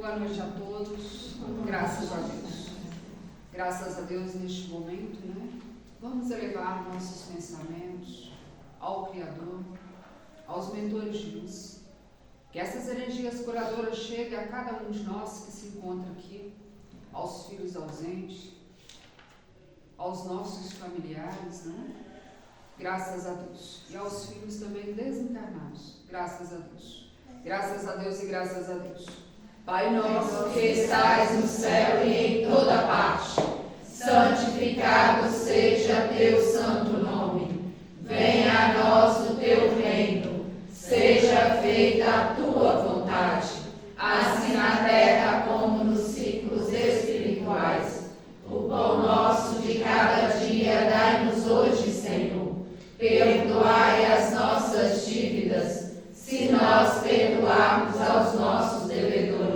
Boa noite a todos, graças a Deus. Graças a Deus neste momento, né? Vamos elevar nossos pensamentos ao Criador, aos mentores de luz. Que essas energias curadoras cheguem a cada um de nós que se encontra aqui, aos filhos ausentes, aos nossos familiares, né? Graças a Deus. E aos filhos também desencarnados. Graças a Deus. Graças a Deus e graças a Deus. Pai nosso que estais no céu e em toda parte, santificado seja teu santo nome. Venha a nós o teu reino. Seja feita a tua vontade, assim na terra como nos ciclos espirituais. O pão nosso de cada dia dai-nos hoje, Senhor. Perdoai as nossas dívidas, se nós perdoarmos aos nossos devedores.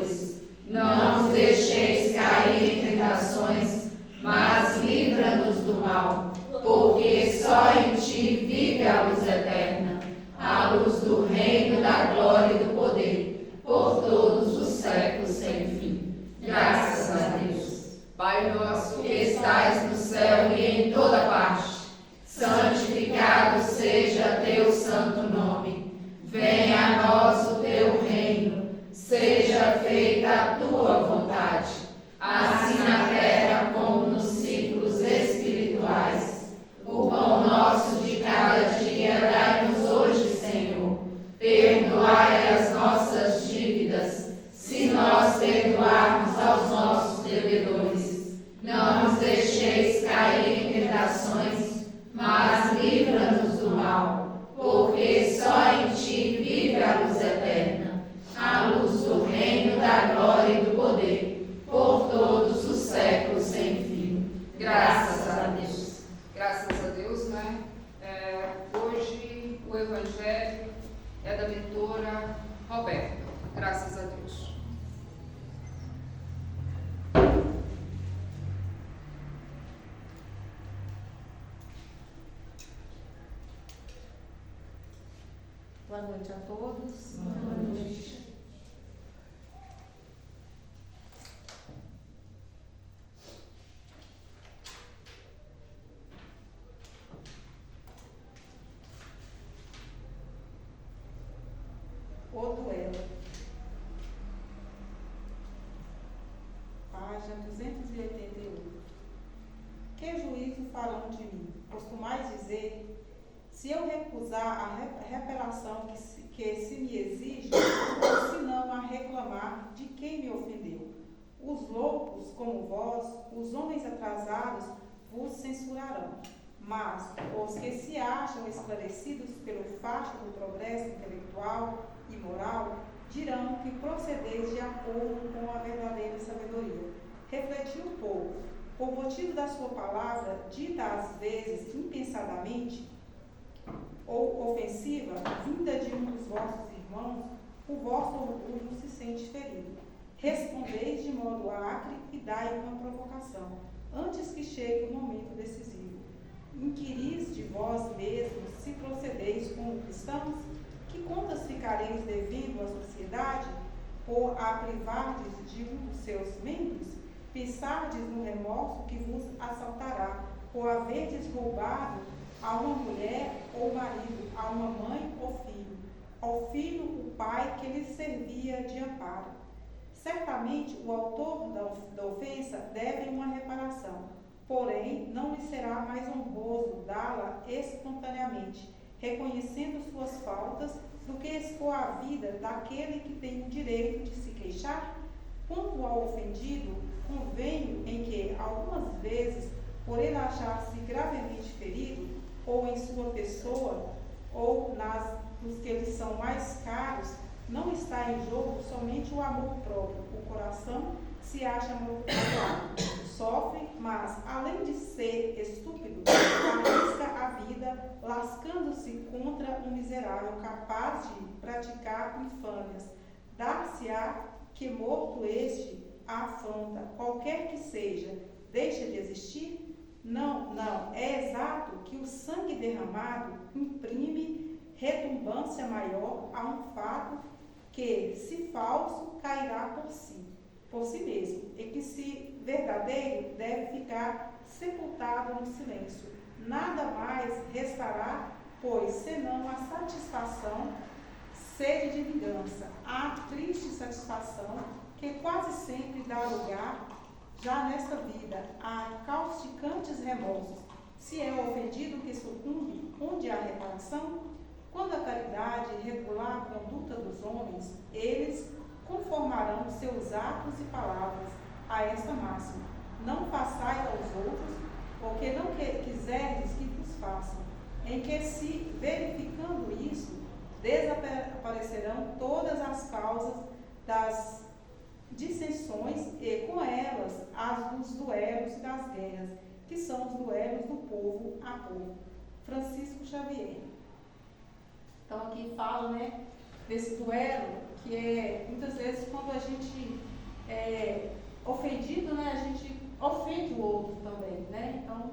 Não nos deixeis cair em tentações, mas livra-nos do mal, porque só em ti vive a luz eterna, a luz do reino, da glória e do poder, por todos os séculos sem fim. Graças a Deus. Pai nosso que estais no céu e em toda parte, santificado seja teu santo nome. Venha a nós o teu reino. Seja feita a tua vontade, assim na terra como nos ciclos espirituais. O pão nosso de cada dia dai-nos hoje, Senhor. Perdoai as nossas dívidas, se nós perdoarmos aos nossos devedores. Não nos deixeis cair em tentações, mas livra-nos do mal, porque só em ti vive a luz eterna, a luz do reino, da glória e do poder, por todos os séculos sem fim. Graças a Deus. Graças a Deus, né? Hoje o Evangelho é da mentora Roberta. Graças a Deus. Boa noite a todos. Boa noite. O duelo. Página 281. Que juízo farão de mim? Costumais dizer, se eu recusar a reparação que se me exige, ou se não a reclamar de quem me ofendeu. Os loucos, como vós, os homens atrasados, vos censurarão. Mas os que se acham esclarecidos pelo fato do progresso intelectual e moral, dirão que procedeis de acordo com a verdadeira sabedoria. Refleti um pouco. Por motivo da sua palavra, dita às vezes impensadamente, ou ofensiva, vinda de um dos vossos irmãos, o vosso orgulho se sente ferido. Respondeis de modo acre e dai uma provocação, antes que chegue o momento decisivo. Inquiris de vós mesmos se procedeis como cristãos? Que contas ficareis devendo à sociedade por a privardes de um dos seus membros? Pensardes no remorso que vos assaltará por haverdes roubado a uma mulher ou marido, a uma mãe ou filho, ao filho o pai que lhe servia de amparo. Certamente o autor da ofensa deve uma reparação, porém não lhe será mais honroso dá-la espontaneamente, reconhecendo suas faltas, do que expor a vida daquele que tem o direito de se queixar? Quanto ao ofendido, convenho em que, algumas vezes, por ele achar-se gravemente ferido, ou em sua pessoa, ou nos que lhe são mais caros, não está em jogo somente o amor próprio. O coração se acha magoado, sofre, mas, além de ser estúpido, arrisca a vida, lascando-se contra um miserável capaz de praticar infâmias. Dar-se-á que, morto este, a afronta, qualquer que seja, deixa de existir? Não, é exato que o sangue derramado imprime retumbância maior a um fato que, se falso, cairá por si. por si mesmo, e que, se verdadeiro, deve ficar sepultado no silêncio. Nada mais restará, pois, senão a satisfação, sede de vingança, a triste satisfação que quase sempre dá lugar, já nesta vida, a causticantes remorsos. Se é o ofendido que sucumbe, onde há reparação? Quando a caridade regular a conduta dos homens, eles conformarão seus atos e palavras a esta máxima: não façais aos outros o que não quiserdes que vos façam, em que, se verificando isso, desaparecerão todas as causas das dissensões e, com elas, as dos duelos e das guerras, que são os duelos do povo a povo. Francisco Xavier. Então, aqui fala, né, desse duelo, que é, muitas vezes, quando a gente é ofendido, né, a gente ofende o outro também, né? Então,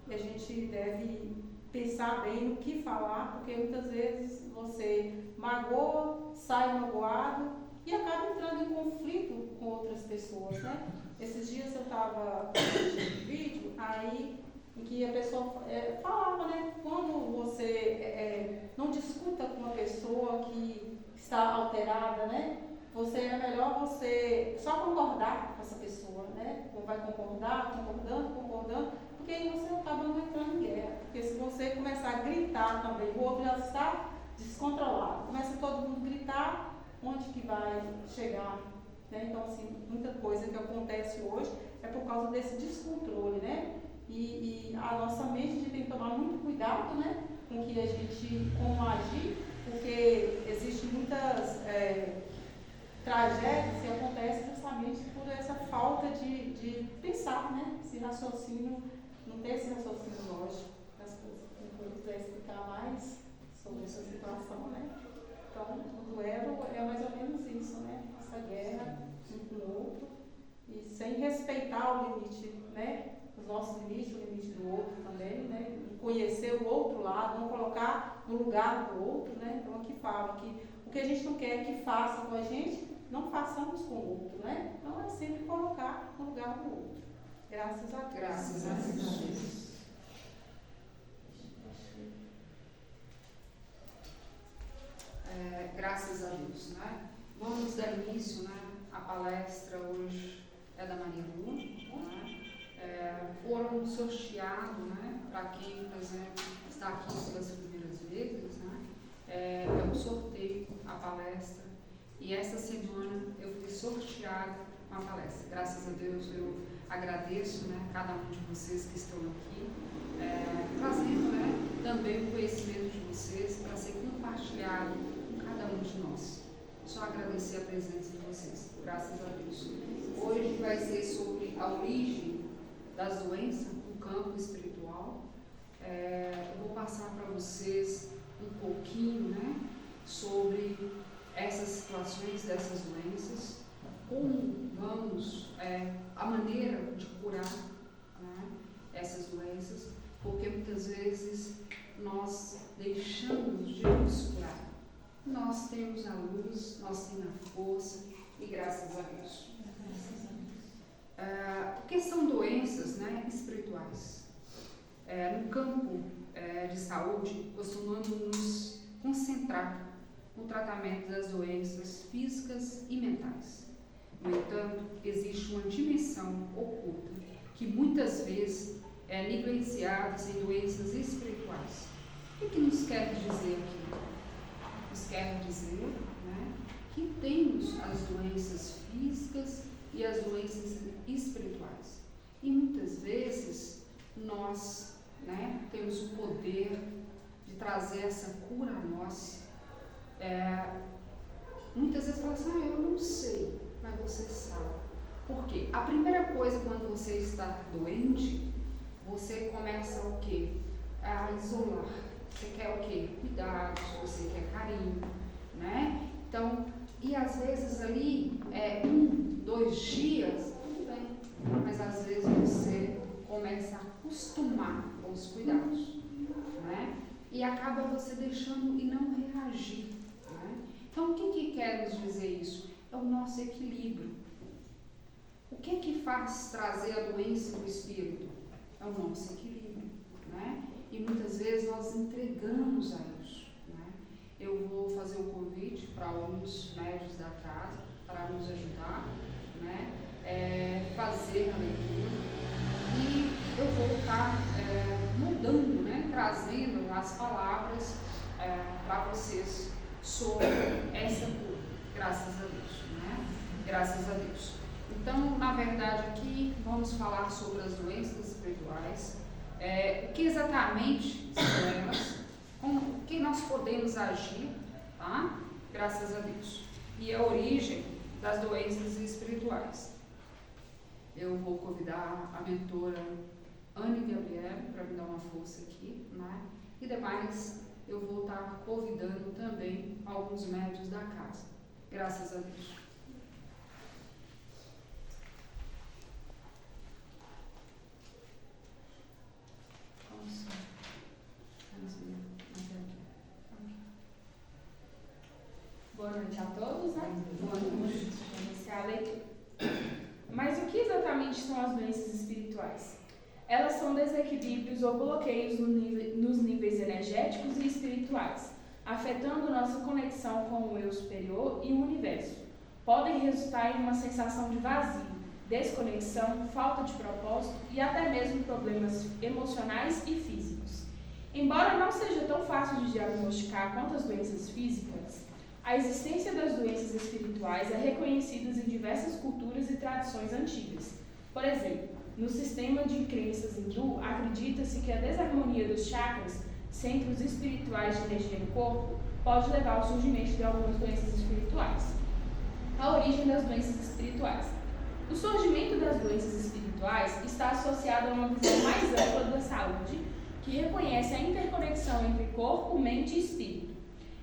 a gente deve pensar bem no que falar, porque muitas vezes você magoa, sai magoado e acaba entrando em conflito com outras pessoas, né? Esses dias eu estava assistindo um vídeo, aí, em que a pessoa falava, né, quando você não discuta com uma pessoa que está alterada, né, é melhor você só concordar com essa pessoa, né, ou vai concordando, porque aí você acaba não entrando em guerra, porque se você começar a gritar também, o outro já está descontrolado, começa todo mundo a gritar, onde que vai chegar, né? Então, assim, muita coisa que acontece hoje é por causa desse descontrole, né? E a nossa mente, a gente tem que tomar muito cuidado, né, com que a gente, como agir, porque existem muitas tragédias que acontecem justamente por essa falta de pensar, né? Esse raciocínio, não ter esse raciocínio lógico das coisas. Quem quiser explicar mais sobre essa situação, né? Então, o duelo é mais ou menos isso, né? Essa guerra um com o outro, e sem respeitar o limite, né? Os nossos limites, o limite do outro também, né? Conhecer o outro lado, não colocar no lugar do outro, né? Então, aqui fala que o que a gente não quer que faça com a gente, não façamos com o outro, né? Então, é sempre colocar no lugar do outro. Graças a Deus. Graças a Deus. Graças a Deus, né? Vamos dar início, né? A palestra hoje é da Maria Lu, né? Foram sorteados, né? Para quem, por exemplo, está aqui pelas primeiras vezes, né? É um sorteio a palestra, e essa semana eu fui sorteada uma palestra. Graças a Deus eu agradeço, né, cada um de vocês que estão aqui, trazendo, né, também o conhecimento de vocês para ser compartilhado com cada um de nós. Só agradecer a presença de vocês, graças a Deus. Hoje vai ser sobre a origem das doenças no campo espiritual. Eu vou passar para vocês um pouquinho, né, sobre essas situações dessas doenças, como vamos, a maneira de curar, né, essas doenças, porque muitas vezes nós deixamos de nos curar. Nós temos a luz, nós temos a força, e graças a Deus. Porque são doenças, né, espirituais. No campo de saúde, costumamos nos concentrar no tratamento das doenças físicas e mentais. No entanto, existe uma dimensão oculta que muitas vezes é negligenciada em doenças espirituais. O que nos quer dizer aqui? Nos quer dizer, né, que temos as doenças físicas e as doenças espirituais. E muitas vezes nós, né, temos o poder de trazer essa cura a nós. Muitas vezes fala assim, eu não sei, mas você sabe. Por quê? A primeira coisa, quando você está doente, você começa o quê? A isolar. Você quer o quê? Cuidados, você quer carinho, né? Então, e às vezes ali, 1, 2 dias, tudo bem. Mas às vezes você começa a acostumar com os cuidados, né? E acaba você deixando e não reagir. Então, o que quer nos dizer isso? É o nosso equilíbrio. que faz trazer a doença do espírito? É o nosso equilíbrio, né? E muitas vezes nós entregamos a isso, né? Eu vou fazer um convite para alguns médios da casa para nos ajudar, né? Fazer a leitura, e eu vou estar mudando, né? Trazendo as palavras para vocês sobre essa cura, graças a Deus, né? Graças a Deus. Então, na verdade, aqui vamos falar sobre as doenças espirituais, o que exatamente são elas, com o que nós podemos agir, tá? Graças a Deus. E a origem das doenças espirituais. Eu vou convidar a mentora Anne Gabriele para me dar uma força aqui, né? E demais, eu vou estar convidando também alguns médios da casa. Graças a Deus. Boa noite a todos, né? Boa noite. Vamos iniciar a leitura. Mas o que exatamente são as doenças espirituais? Elas são desequilíbrios ou bloqueios nos níveis energéticos e espirituais, afetando nossa conexão com o eu superior e o universo. Podem resultar em uma sensação de vazio, desconexão, falta de propósito e até mesmo problemas emocionais e físicos. Embora não seja tão fácil de diagnosticar quanto as doenças físicas, a existência das doenças espirituais é reconhecida em diversas culturas e tradições antigas. Por exemplo, no sistema de crenças hindu, acredita-se que a desarmonia dos chakras, centros espirituais de energia no corpo, pode levar ao surgimento de algumas doenças espirituais. A origem das doenças espirituais. O surgimento das doenças espirituais está associado a uma visão mais ampla da saúde, que reconhece a interconexão entre corpo, mente e espírito.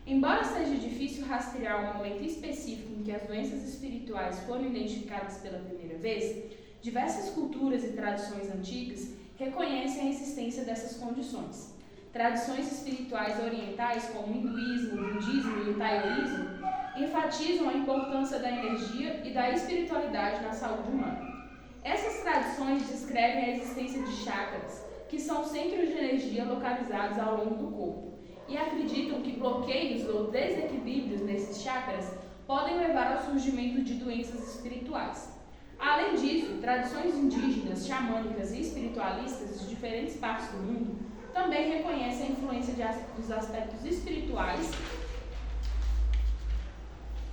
Embora seja difícil rastrear um momento específico em que as doenças espirituais foram identificadas pela primeira vez, diversas culturas e tradições antigas reconhecem a existência dessas condições. Tradições espirituais orientais, como o hinduísmo, o budismo e o taoísmo, enfatizam a importância da energia e da espiritualidade na saúde humana. Essas tradições descrevem a existência de chakras, que são centros de energia localizados ao longo do corpo, e acreditam que bloqueios ou desequilíbrios nesses chakras podem levar ao surgimento de doenças espirituais. Além disso, tradições indígenas, xamânicas e espiritualistas de diferentes partes do mundo também reconhecem a influência dos aspectos espirituais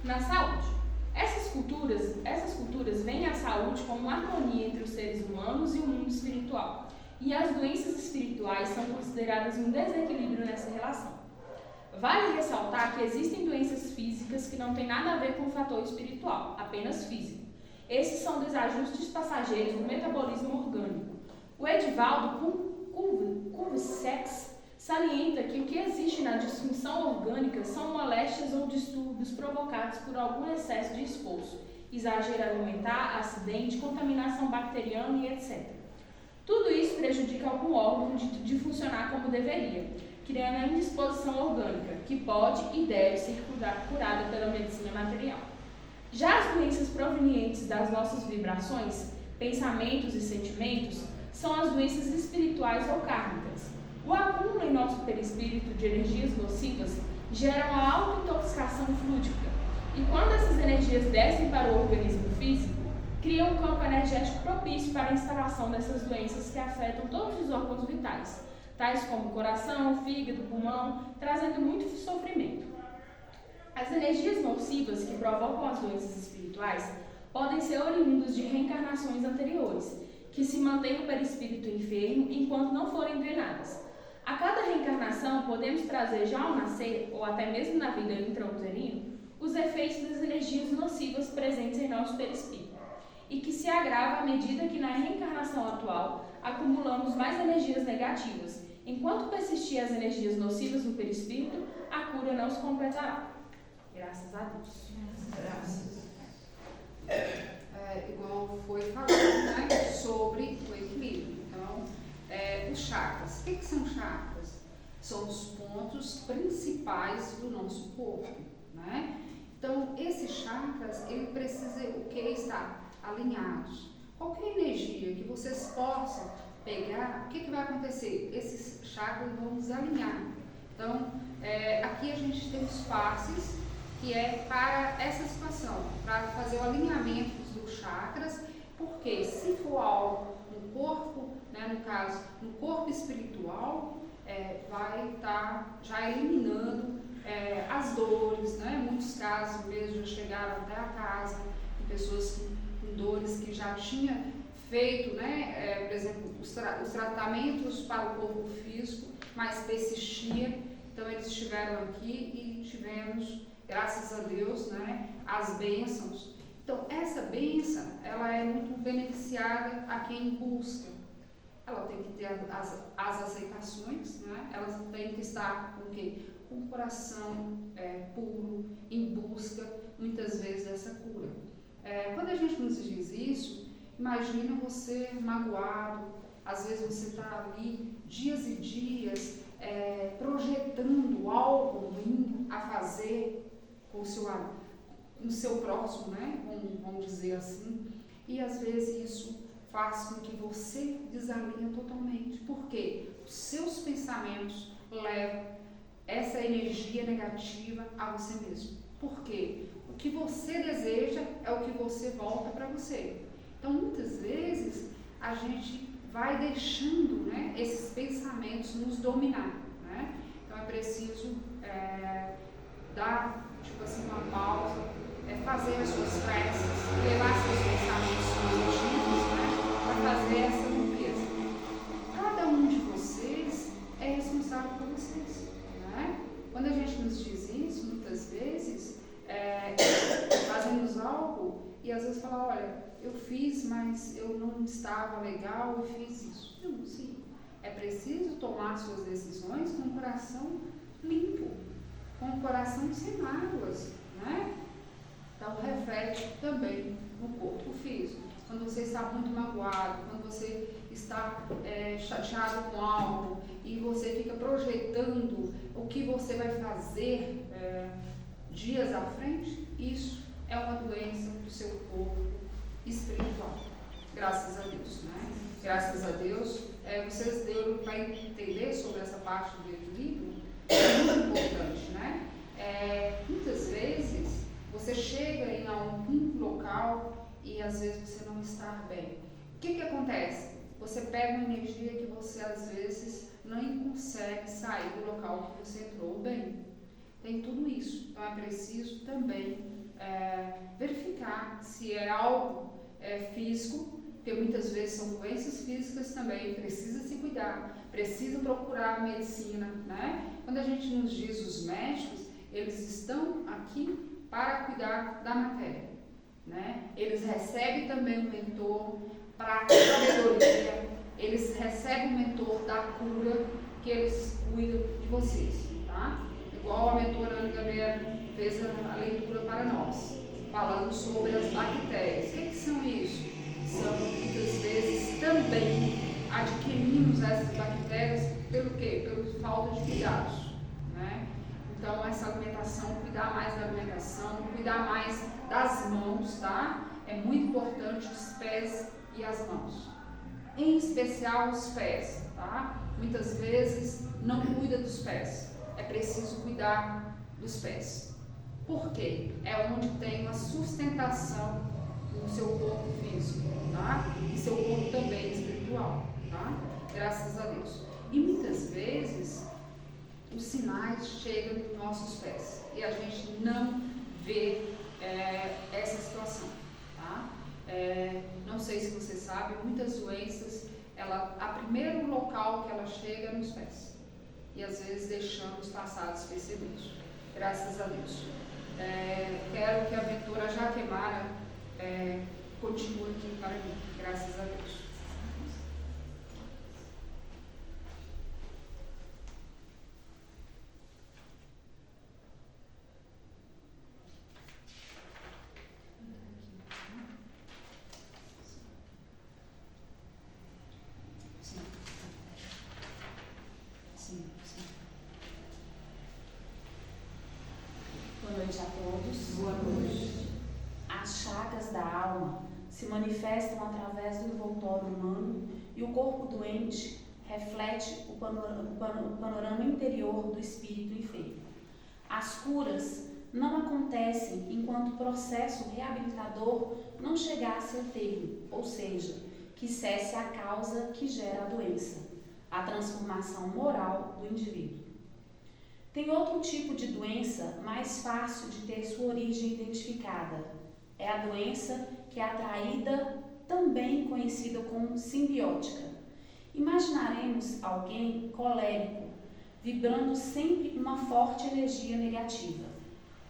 na saúde. Essas culturas veem a saúde como uma harmonia entre os seres humanos e o mundo espiritual, e as doenças espirituais são consideradas um desequilíbrio nessa relação. Vale ressaltar que existem doenças físicas que não têm nada a ver com o fator espiritual, apenas físico. Esses são desajustes passageiros do metabolismo orgânico. O Edivaldo Kubitschek salienta que o que existe na disfunção orgânica são moléstias ou distúrbios provocados por algum excesso de esforço, exagero alimentar, acidente, contaminação bacteriana e etc. Tudo isso prejudica algum órgão de funcionar como deveria, criando a indisposição orgânica, que pode e deve ser curada pela medicina material. Já as doenças provenientes das nossas vibrações, pensamentos e sentimentos, são as doenças espirituais ou kármicas. O acúmulo em nosso perispírito de energias nocivas gera uma auto-intoxicação fluídica, e quando essas energias descem para o organismo físico, cria um campo energético propício para a instalação dessas doenças que afetam todos os órgãos vitais, tais como coração, fígado, pulmão, trazendo muito sofrimento. As energias nocivas que provocam as doenças espirituais podem ser oriundas de reencarnações anteriores, que se mantêm no perispírito enfermo enquanto não forem drenadas. A cada reencarnação, podemos trazer já ao nascer, ou até mesmo na vida intrauterina, os efeitos das energias nocivas presentes em nosso perispírito, e que se agrava à medida que na reencarnação atual acumulamos mais energias negativas. Enquanto persistir as energias nocivas no perispírito, a cura não se completará. Graças a Deus. Graças. Igual foi falado, né, sobre o equilíbrio. Então, os chakras. O que são chakras? São os pontos principais do nosso corpo, né? Então, esses chakras, ele precisa o que? Estar alinhados. qualquer energia que vocês possam pegar, o que vai acontecer? Esses chakras vão desalinhar. Então, aqui a gente tem os passes, que é para essa situação, para fazer o alinhamento dos chakras, porque se for algo no corpo, né, no caso, no corpo espiritual, vai estar já eliminando as dores, né? Muitos casos mesmo já chegaram até a casa, de pessoas com dores que já tinham feito, né, por exemplo, os tratamentos para o corpo físico, mas persistia. Então eles estiveram aqui e tivemos, graças a Deus, né, as bênçãos. Então essa bênção, ela é muito beneficiada a quem busca. Ela tem que ter as aceitações, né? Elas têm que estar com o quê? Com o coração puro, em busca, muitas vezes, dessa cura. Quando a gente nos diz isso, imagina você magoado, às vezes você está ali dias e dias projetando algo ruim a fazer com o seu próximo, né? Vamos dizer assim, e às vezes isso faz com que você desalinhe totalmente. Por quê? Os seus pensamentos levam essa energia negativa a você mesmo. Por quê? O que você deseja é o que você volta para você. Então, muitas vezes, a gente vai deixando, né, esses pensamentos nos dominar, né? Então, é preciso dar, tipo assim, uma pausa, fazer as suas preces, levar seus pensamentos positivos, né, para fazer essa limpeza. Cada um de vocês é responsável por vocês, né? Quando a gente nos diz isso, muitas vezes, fazemos algo e às vezes fala, olha, eu fiz, mas eu não estava legal e fiz isso. Não, sim. É preciso tomar suas decisões com o coração limpo, com o coração sem mágoas, né? Então, reflete também no corpo físico. Quando você está muito magoado, quando você está chateado com algo e você fica projetando o que você vai fazer dias à frente, isso é uma doença do seu corpo espiritual. Graças a Deus, né? Graças a Deus, vocês deram para entender sobre essa parte do equilíbrio, é muito importante, né? Muitas vezes você chega em algum local e às vezes você não está bem. O que acontece? Você pega uma energia que você às vezes não consegue sair do local que você entrou bem. Tem tudo isso. Então é preciso também verificar se é algo físico, porque muitas vezes são doenças físicas também, precisa se cuidar, precisa procurar medicina, né? Quando a gente nos diz os médicos, eles estão aqui para cuidar da matéria, né? Eles recebem também um mentor para a sabedoria, eles recebem um mentor da cura, que eles cuidam de vocês, tá? Igual a mentora Ana Gabriela fez a leitura para nós, falando sobre as bactérias. O que são isso? São, muitas vezes, também adquirimos essas bactérias pelo quê? Pela falta de cuidados, né? Então, essa alimentação, cuidar mais da alimentação, cuidar mais das mãos, tá? É muito importante os pés e as mãos. Em especial os pés, tá? Muitas vezes não cuida dos pés. É preciso cuidar dos pés. Por quê? É onde tem uma sustentação no seu corpo físico, tá? E seu corpo também espiritual, tá? Graças a Deus. E muitas vezes os sinais chegam nos nossos pés e a gente não vê essa situação, tá? Não sei se você sabe, muitas doenças, a primeiro local que ela chega é nos pés. E às vezes deixamos passar despercebidos. Graças a Deus. Quero que a mentora Jaquemara continue aqui para mim. Graças a Deus. Boa noite a todos. Boa noite. As chagas da alma se manifestam através do envoltório humano e o corpo doente reflete o panorama interior do espírito enfermo. As curas não acontecem enquanto o processo reabilitador não chegasse ao termo, ou seja, que cesse a causa que gera a doença, a transformação moral do indivíduo. Tem outro tipo de doença mais fácil de ter sua origem identificada. É a doença que é atraída, também conhecida como simbiótica. Imaginaremos alguém colérico, vibrando sempre uma forte energia negativa.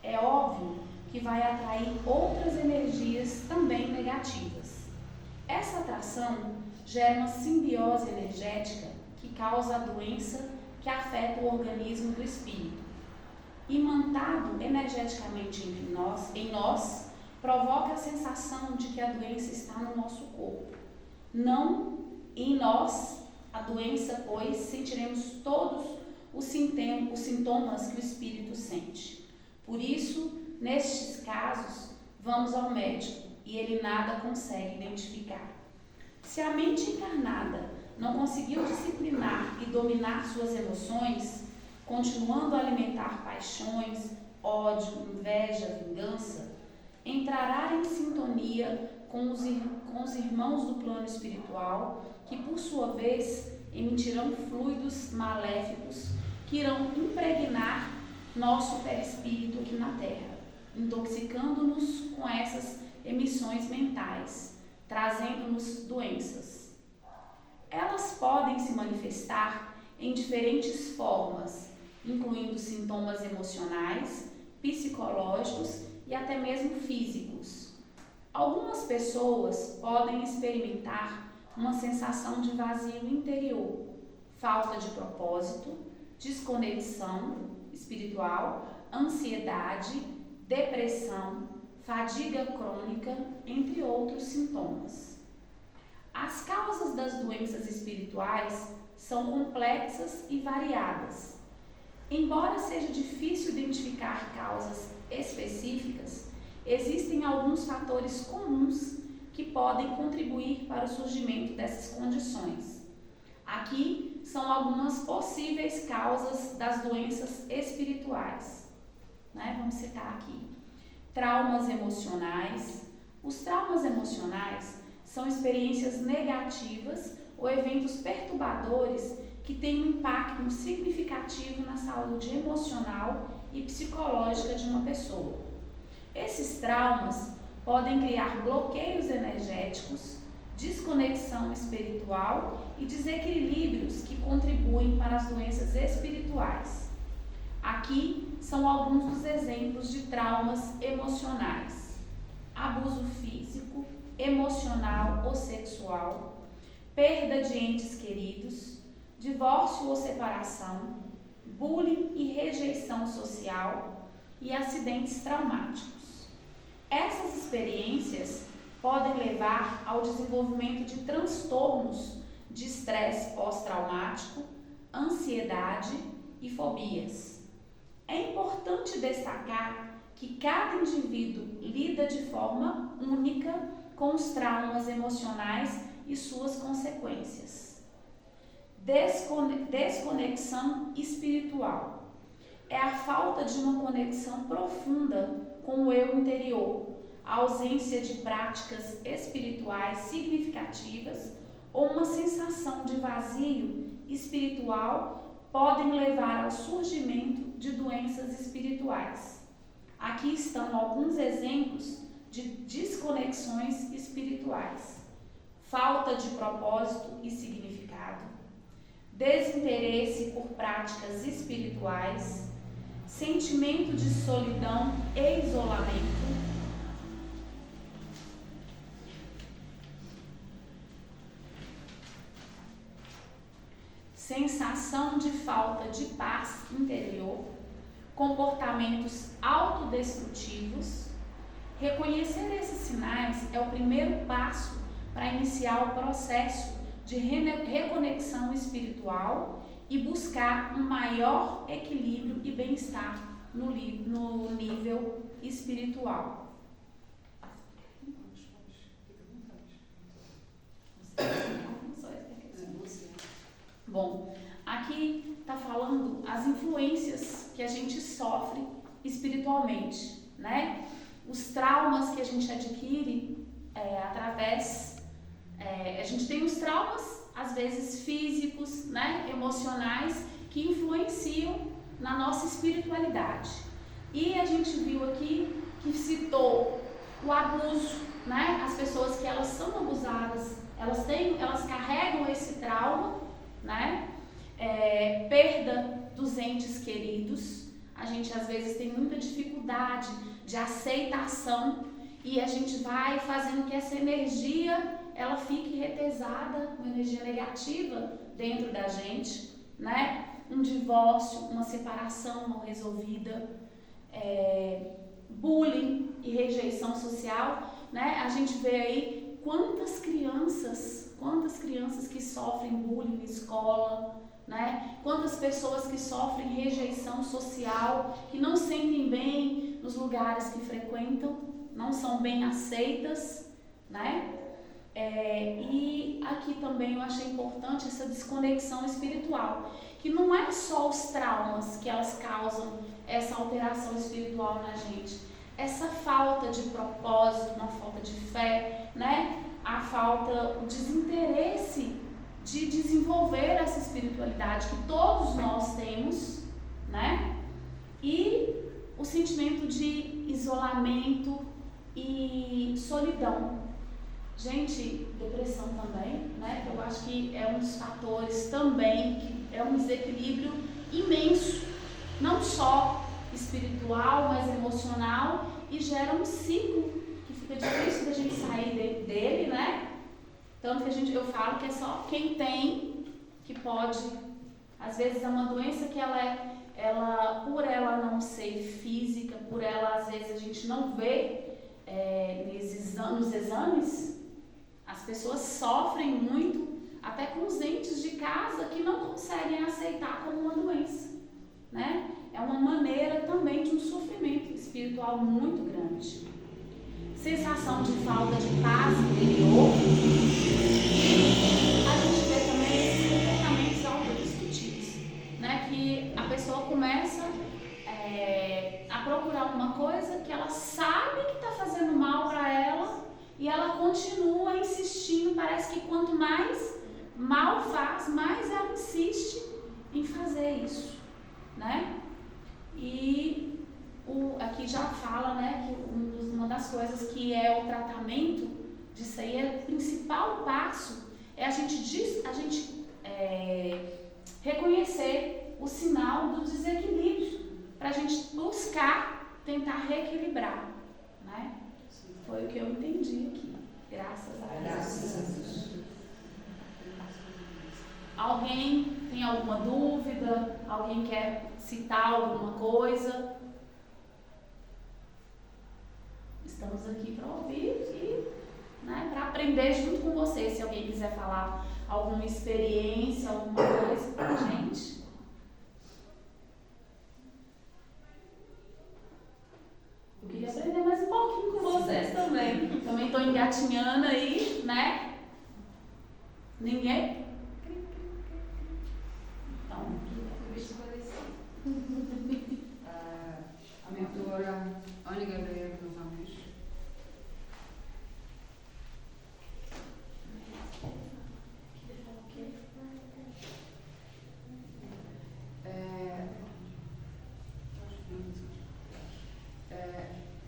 É óbvio que vai atrair outras energias também negativas. Essa atração gera uma simbiose energética que causa a doença que afeta o organismo do espírito. Imantado energeticamente em nós, provoca a sensação de que a doença está no nosso corpo. Não em nós, a doença, pois sentiremos todos os sintomas que o espírito sente. Por isso, nestes casos, vamos ao médico e ele nada consegue identificar. Se a mente encarnada não conseguiu disciplinar e dominar suas emoções, continuando a alimentar paixões, ódio, inveja, vingança, entrará em sintonia com os irmãos do plano espiritual, que por sua vez emitirão fluidos maléficos que irão impregnar nosso perispírito aqui na Terra, intoxicando-nos com essas emissões mentais, trazendo-nos doenças. Elas podem se manifestar em diferentes formas, incluindo sintomas emocionais, psicológicos e até mesmo físicos. Algumas pessoas podem experimentar uma sensação de vazio interior, falta de propósito, desconexão espiritual, ansiedade, depressão, fadiga crônica, entre outros sintomas. As causas das doenças espirituais são complexas e variadas. Embora seja difícil identificar causas específicas, existem alguns fatores comuns que podem contribuir para o surgimento dessas condições. Aqui são algumas possíveis causas das doenças espirituais. Vamos citar aqui. Traumas emocionais. Os traumas emocionais são experiências negativas ou eventos perturbadores que têm um impacto significativo na saúde emocional e psicológica de uma pessoa. Esses traumas podem criar bloqueios energéticos, desconexão espiritual e desequilíbrios que contribuem para as doenças espirituais. Aqui são alguns dos exemplos de traumas emocionais: abuso físico, emocional ou sexual, perda de entes queridos, divórcio ou separação, bullying e rejeição social e acidentes traumáticos. Essas experiências podem levar ao desenvolvimento de transtornos de estresse pós-traumático, ansiedade e fobias. É importante destacar que cada indivíduo lida de forma única com os traumas emocionais e suas consequências. Desconexão espiritual é a falta de uma conexão profunda com o eu interior, a ausência de práticas espirituais significativas ou uma sensação de vazio espiritual podem levar ao surgimento de doenças espirituais. Aqui estão alguns exemplos de desconexões espirituais: falta de propósito e significado, desinteresse por práticas espirituais, sentimento de solidão e isolamento, sensação de falta de paz interior, comportamentos autodestrutivos. Reconhecer esses sinais é o primeiro passo para iniciar o processo de reconexão espiritual e buscar um maior equilíbrio e bem-estar no nível espiritual. Você. Bom, aqui está falando as influências que a gente sofre espiritualmente, né? Os traumas que a gente adquire através... a gente tem os traumas, às vezes físicos, né? Emocionais, que influenciam na nossa espiritualidade. E a gente viu aqui que citou o abuso, né? As pessoas que elas são abusadas, elas carregam esse trauma, né? Perda dos entes queridos. A gente às vezes tem muita dificuldade de aceitação e a gente vai fazendo que essa energia ela fique retesada, uma energia negativa dentro da gente, né? Um divórcio, uma separação mal resolvida, bullying e rejeição social, né? A gente vê aí quantas crianças que sofrem bullying na escola, né? Quantas pessoas que sofrem rejeição social, que não sentem bem nos lugares que frequentam, não são bem aceitas, né? E aqui também eu achei importante essa desconexão espiritual, que não é só os traumas que elas causam essa alteração espiritual na gente, essa falta de propósito, uma falta de fé, né? A falta, o desinteresse de desenvolver essa espiritualidade que todos nós temos, né? E o sentimento de isolamento e solidão. Gente, depressão também, né? Eu acho que é um dos fatores também, que é um desequilíbrio imenso, não só espiritual, mas emocional, e gera um ciclo que fica difícil da gente sair dele, né? Tanto que eu falo que é só quem tem que pode. Às vezes é uma doença que por ela não ser física, por ela às vezes a gente não vê nos exames, as pessoas sofrem muito, até com os entes de casa que não conseguem aceitar como uma doença, né? É uma maneira também de um sofrimento espiritual muito grande. Sensação de falta de paz interior. A gente vê também esses comportamentos autodestrutivos, né? Que a pessoa começa a procurar uma coisa que ela sabe que está fazendo mal para ela e ela continua insistindo. Parece que quanto mais mal faz, mais ela insiste em fazer isso, né? E aqui já fala, né, que uma das coisas que é o tratamento disso aí, o principal passo é a gente reconhecer o sinal do desequilíbrio, para a gente buscar tentar reequilibrar, né? Foi o que eu entendi aqui, graças a Deus. Graças a Deus. Alguém tem alguma dúvida? Alguém quer citar alguma coisa? Estamos aqui para ouvir e, né, para aprender junto com vocês. Se alguém quiser falar alguma experiência, alguma coisa com a gente. Eu queria aprender mais um pouquinho com vocês também. Também estou engatinhando aí, né? Ninguém? Então, a mentora Anne Gabriel, novamente.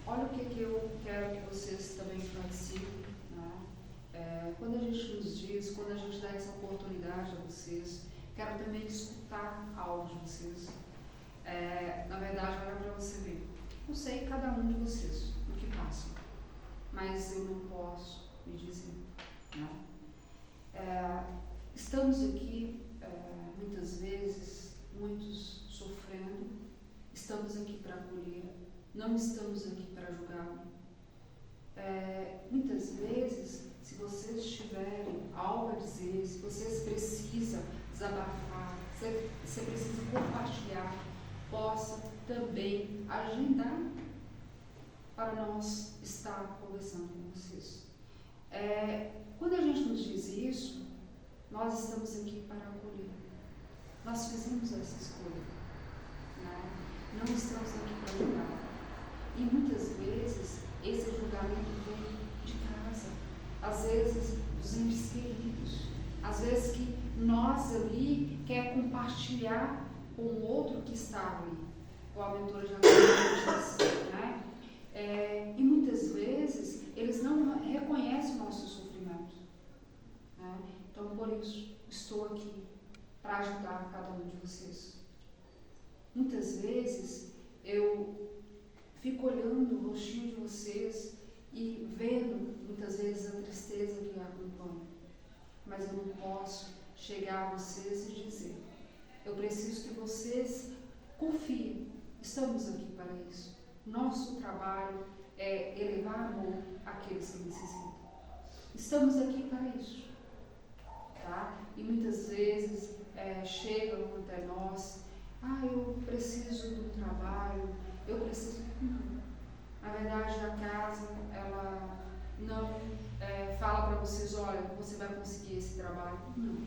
Olha o que eu quero que vocês também participem, né? Quando a gente nos diz, quando a gente dá essa oportunidade a vocês, quero também escutar algo de vocês. Na verdade, olha para você ver. Não sei cada um de vocês o que passa, mas eu não posso me dizer, né? Estamos aqui, muitas vezes, muitos sofrendo. Estamos aqui para acolher, não estamos aqui para julgar. Muitas vezes, se vocês tiverem algo a dizer, se vocês precisam desabafar, você precisa compartilhar, possa também agendar para nós estar conversando com vocês. Quando a gente nos diz isso, nós estamos aqui para acolher. Nós fizemos essa escolha. Né? Não estamos aqui para julgar. E muitas vezes esse julgamento vem de casa. Às vezes dos entes queridos. Às vezes que nós ali quer compartilhar com o outro que está ali. O mentora já disse, né? E muitas vezes eles não reconhecem o nosso sofrimento. Né? Então, por isso, estou aqui para ajudar cada um de vocês. Muitas vezes eu fico olhando o rostinho de vocês e vendo muitas vezes a tristeza que acompanha. Mas eu não posso chegar a vocês e dizer: eu preciso que vocês confiem, estamos aqui para isso. Nosso trabalho é elevar amor àqueles que necessitam. Estamos aqui para isso. Tá? E muitas vezes chegam até nós: eu preciso de um trabalho, eu preciso... Não. Na verdade, a casa, ela não fala para vocês: olha, você vai conseguir esse trabalho. Não.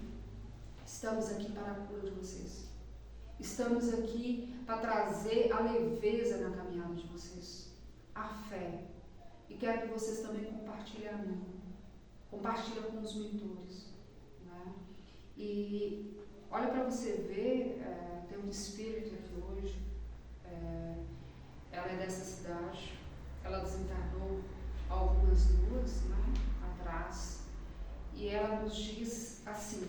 Estamos aqui para a cura de vocês. Estamos aqui para trazer a leveza na caminhada de vocês, a fé. E quero que vocês também compartilhem a mim. Compartilhem com os mentores. Né? E olha para você ver, tem um espírito aqui hoje, ela é dessa cidade, ela desencarnou algumas luas, né, atrás, e ela nos diz assim: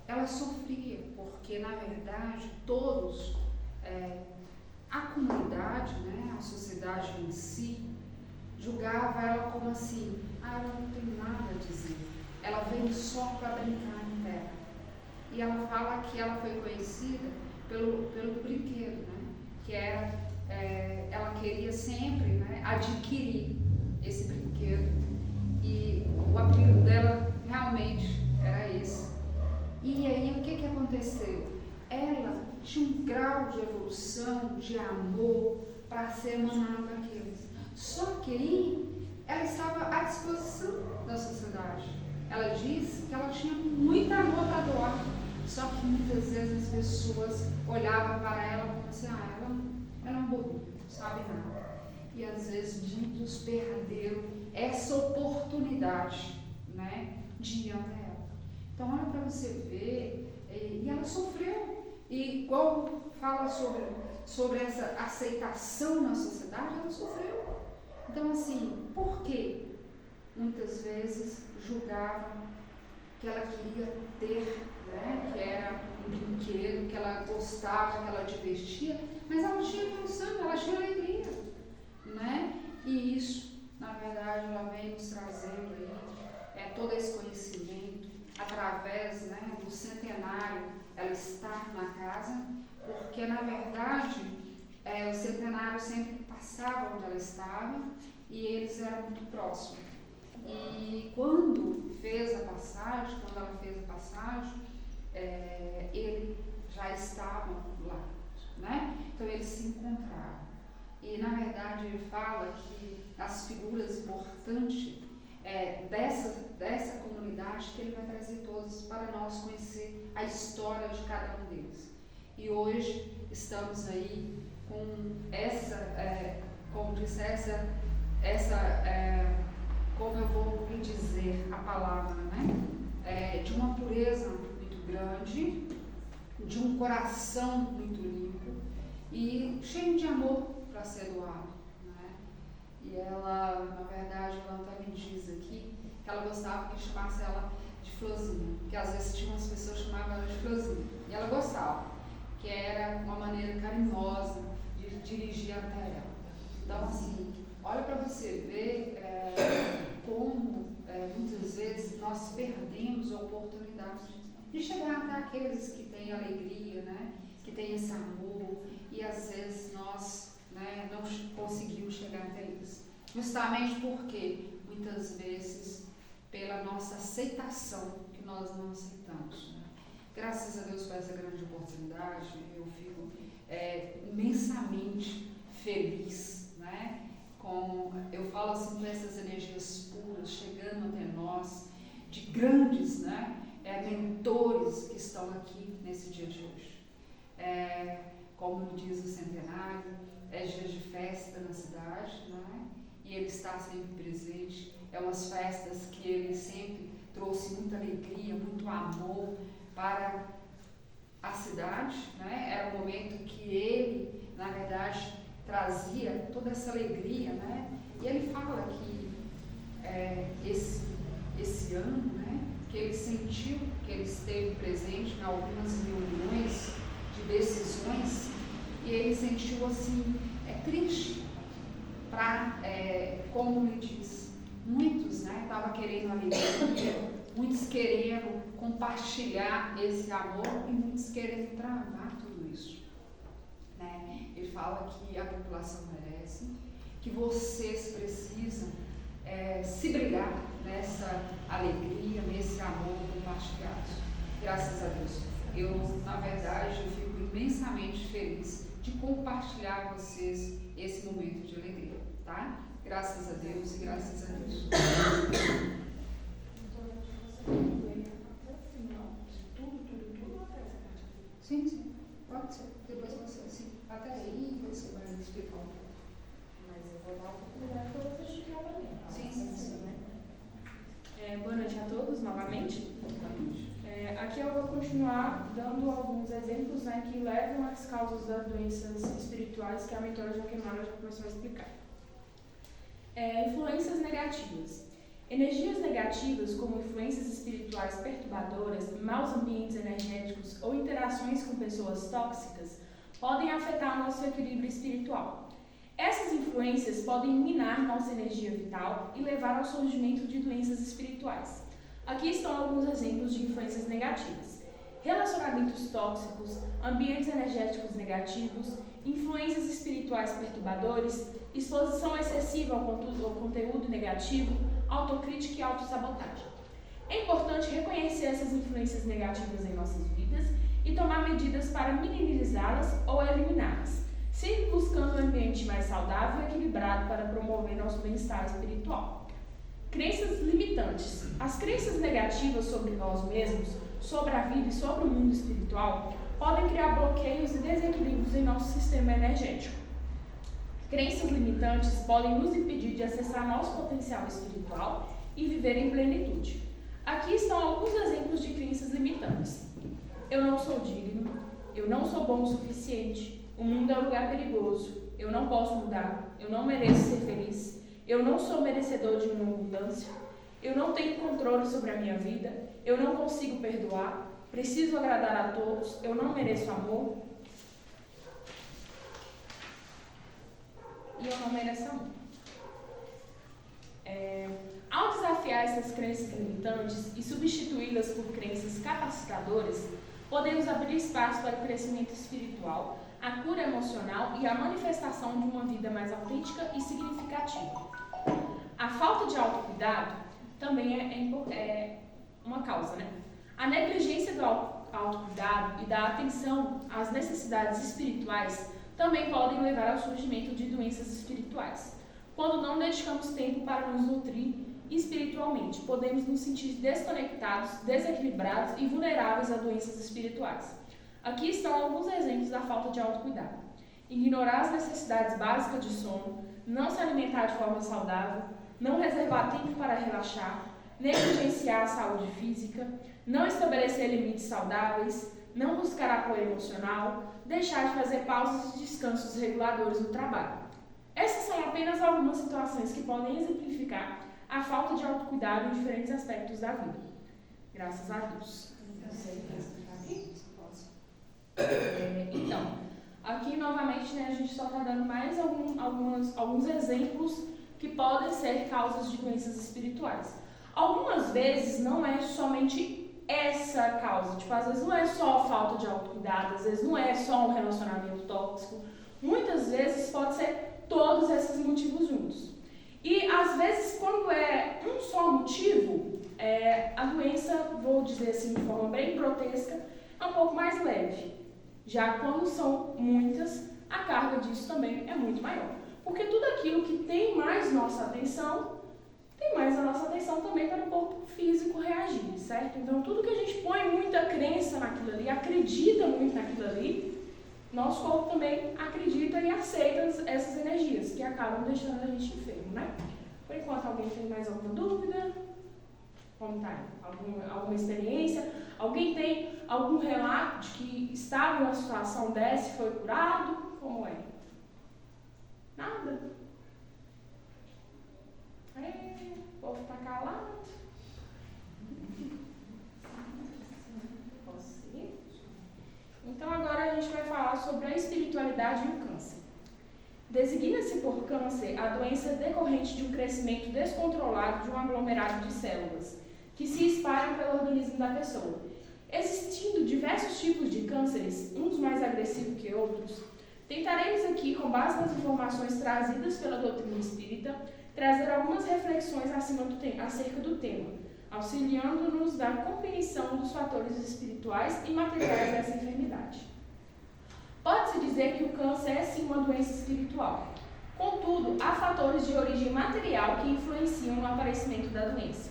ela sofria, porque na verdade todos, a comunidade, né, a sociedade em si, julgava ela como assim: ela não tem nada a dizer, ela vem só para brincar em terra. E ela fala que ela foi conhecida pelo brinquedo, né, que era, ela queria sempre, né, adquirir esse brinquedo, e o apelido dela realmente era esse. E aí o que aconteceu? Ela tinha um grau de evolução, de amor para ser emanado daqueles. Só que aí ela estava à disposição da sociedade. Ela disse que ela tinha muito amor para doar. Só que muitas vezes as pessoas olhavam para ela como assim: ela é um bobinho, não sabe nada. E às vezes muitos perderam essa oportunidade, né, de ir até ela. Então olha para você ver, e ela sofreu. E quando fala sobre essa aceitação na sociedade, ela sofreu. Então assim, por quê? Muitas vezes julgavam que ela queria ter, né, que era um brinquedo, que ela gostava, que ela divertia, mas ela tinha emoção, ela tinha alegria, né? E isso, na verdade, ela vem nos trazendo aí, todo esse conhecimento através, né, do centenário. Ela está na casa, porque na verdade o centenário sempre passava onde ela estava e eles eram muito próximos. E quando ela fez a passagem, ele já estava lá, né? Então eles se encontraram. E na verdade ele fala que as figuras importantes dessa comunidade, que ele vai trazer todas para nós conhecer a história de cada um deles. E hoje estamos aí com como eu vou lhe dizer a palavra, né? De uma pureza muito grande, de um coração muito limpo e cheio de amor para ser doado, né? E ela, na verdade, ela até me diz aqui que ela gostava que chamasse ela de Florzinha, porque às vezes tinha umas pessoas que chamavam ela de Florzinha, e ela gostava, que era uma maneira carinhosa de dirigir até ela. Então, assim, olha para você ver como muitas vezes nós perdemos a oportunidade de chegar até aqueles que têm alegria, né? Que têm esse amor, e às vezes nós, né, não conseguimos chegar até eles. Justamente porque muitas vezes pela nossa aceitação que nós não aceitamos. Né? Graças a Deus por essa grande oportunidade, eu fico imensamente feliz, né? Eu falo assim, com essas energias puras chegando até nós, de grandes, né, mentores que estão aqui nesse dia de hoje. Como diz o centenário, é dia de festa na cidade, né, e ele está sempre presente. É umas festas que ele sempre trouxe muita alegria, muito amor para a cidade, né? Era um momento que ele, na verdade, trazia toda essa alegria, né? E ele fala que esse ano, né, que ele sentiu, que ele esteve presente em algumas reuniões de decisões, e ele sentiu assim, triste, como ele diz, muitos, né, estavam querendo alegria, muitos querendo compartilhar esse amor e muitos querendo travar tudo isso, né? Ele fala que a população merece, que vocês precisam se brilhar nessa alegria, nesse amor compartilhado. Graças a Deus. Eu, na verdade, eu fico imensamente feliz de compartilhar com vocês esse momento de alegria, tá? Graças a Deus e graças a Deus. Sim, pode ser. Depois você, sim, até aí você vai explicar um pouco. Mas eu vou dar a oportunidade para você explicar para mim. Sim. Boa noite a todos, novamente. Aqui eu vou continuar dando alguns exemplos, né, que levam às causas das doenças espirituais que a mentora Joaquimara já começou a explicar. Influências negativas. Energias negativas, como influências espirituais perturbadoras, maus ambientes energéticos ou interações com pessoas tóxicas, podem afetar nosso equilíbrio espiritual. Essas influências podem minar nossa energia vital e levar ao surgimento de doenças espirituais. Aqui estão alguns exemplos de influências negativas: relacionamentos tóxicos, ambientes energéticos negativos, influências espirituais perturbadores, exposição excessiva ao conteúdo negativo, autocrítica e autossabotagem. É importante reconhecer essas influências negativas em nossas vidas e tomar medidas para minimizá-las ou eliminá-las, sempre buscando um ambiente mais saudável e equilibrado para promover nosso bem-estar espiritual. Crenças limitantes. As crenças negativas sobre nós mesmos, sobre a vida e sobre o mundo espiritual podem criar bloqueios e desequilíbrios em nosso sistema energético. Crenças limitantes podem nos impedir de acessar nosso potencial espiritual e viver em plenitude. Aqui estão alguns exemplos de crenças limitantes. Eu não sou digno, eu não sou bom o suficiente, o mundo é um lugar perigoso, eu não posso mudar, eu não mereço ser feliz, eu não sou merecedor de uma abundância, eu não tenho controle sobre a minha vida, eu não consigo perdoar, preciso agradar a todos, eu não mereço amor e eu não mereço amor. Ao desafiar essas crenças limitantes e substituí-las por crenças capacitadoras, podemos abrir espaço para o crescimento espiritual, a cura emocional e a manifestação de uma vida mais autêntica e significativa. A falta de autocuidado também é uma causa, né? A negligência do autocuidado e da atenção às necessidades espirituais também podem levar ao surgimento de doenças espirituais. Quando não dedicamos tempo para nos nutrir espiritualmente, podemos nos sentir desconectados, desequilibrados e vulneráveis a doenças espirituais. Aqui estão alguns exemplos da falta de autocuidado: ignorar as necessidades básicas de sono, não se alimentar de forma saudável, não reservar tempo para relaxar, negligenciar a saúde física, não estabelecer limites saudáveis, não buscar apoio emocional, deixar de fazer pausas e descansos reguladores no trabalho. Essas são apenas algumas situações que podem exemplificar a falta de autocuidado em diferentes aspectos da vida. Graças a Deus. Então, aqui novamente, né, a gente só está dando mais alguns exemplos que podem ser causas de doenças espirituais. Algumas vezes não é somente essa causa, tipo, às vezes não é só falta de autocuidado, às vezes não é só um relacionamento tóxico, muitas vezes pode ser todos esses motivos juntos. E às vezes quando é um só motivo, a doença, vou dizer assim de forma bem grotesca, é um pouco mais leve. Já quando são muitas, a carga disso também é muito maior. Porque tudo aquilo que tem mais nossa atenção, tem e mais a nossa atenção também para o corpo físico reagir, certo? Então, tudo que a gente põe muita crença naquilo ali, acredita muito naquilo ali, nosso corpo também acredita e aceita essas energias, que acabam deixando a gente enfermo, né? Por enquanto, alguém tem mais alguma dúvida? Como tá aí? Alguma experiência? Alguém tem algum relato de que estava em uma situação dessa e foi curado? Como é? Nada? O povo tá calado. Posso seguir? Então agora a gente vai falar sobre a espiritualidade e o câncer. Designa-se por câncer a doença decorrente de um crescimento descontrolado de um aglomerado de células, que se espalham pelo organismo da pessoa. Existindo diversos tipos de cânceres, uns mais agressivos que outros, tentaremos aqui, com base nas informações trazidas pela doutrina espírita, trazer algumas reflexões acerca do tema, auxiliando-nos na compreensão dos fatores espirituais e materiais dessa enfermidade. Pode-se dizer que o câncer é sim uma doença espiritual. Contudo, há fatores de origem material que influenciam no aparecimento da doença.